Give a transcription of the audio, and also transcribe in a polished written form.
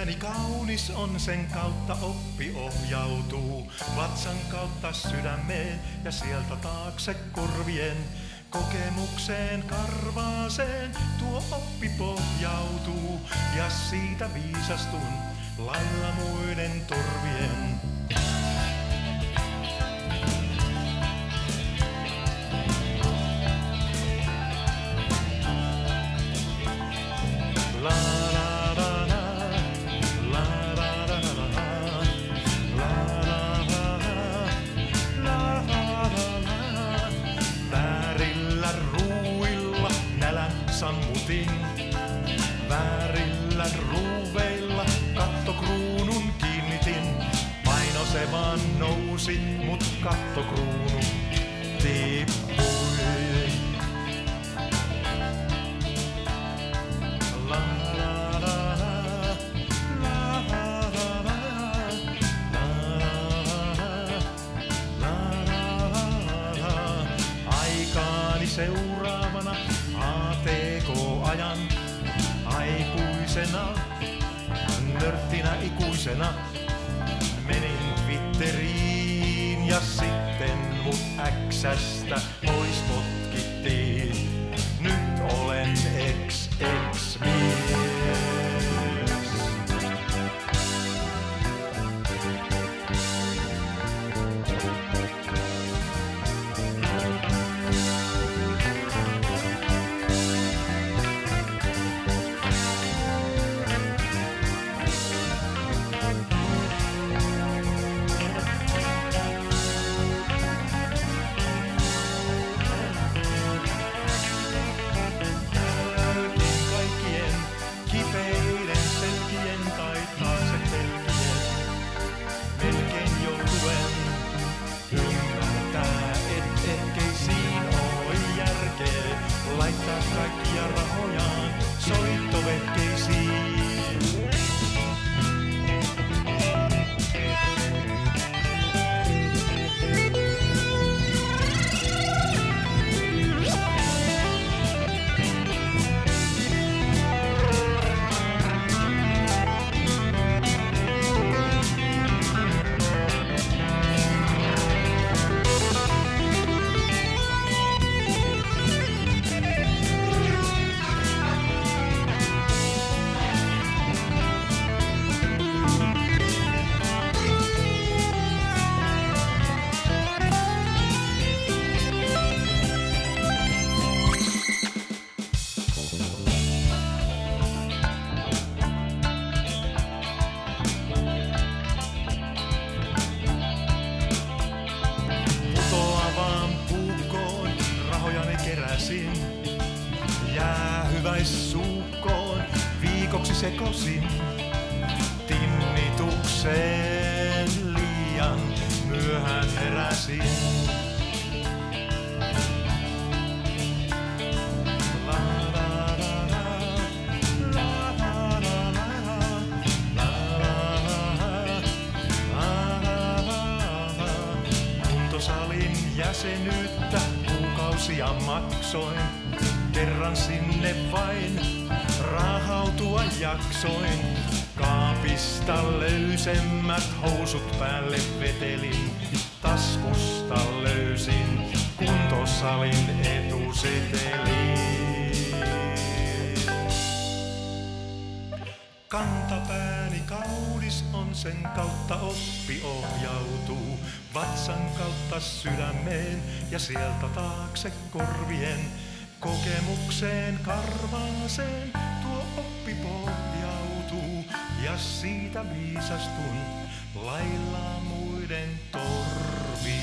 Kantapääni kaunis on, sen kautta oppi ohjautuu. Vatsan kautta sydämeen ja sieltä taakse korvien. Kokemukseen karvaaseen tuo oppi pohjautuu. Ja siitä viisastun lailla muiden torvien. Sammutin väärillä ruuveilla, kattokruunun kiinnitin. Paino se vaan nousi, mut kattokruunu tippui. Aikaani seuraavana ATK-ajan aikuisena, nörttinä ikuisena. Menin Twitteriin ja sitten mut X:stä pois potkittiin. Nyt olen ex-mies. Laittaa kaikkia rahojaan soittovehkeisiin. Keräsin jäähyväissuukkoon, viikoksi sekosin tinnitukseen, liian myöhään heräsin. Kuntosalin jäsenyyttä kuukausia maksoin, kerran sinne vain raahautua jaksoin. Kaapista löysemmät housut päälle vetelin, taskusta löysin kuntosalin etusetelin. Kantapääni kaunis on, sen kautta oppi ohjautuu. Vatsan kautta sydämeen ja sieltä taakse korvien. Kokemukseen karvaaseen tuo oppi pohjautuu. Ja siitä viisastun lailla muiden torvien.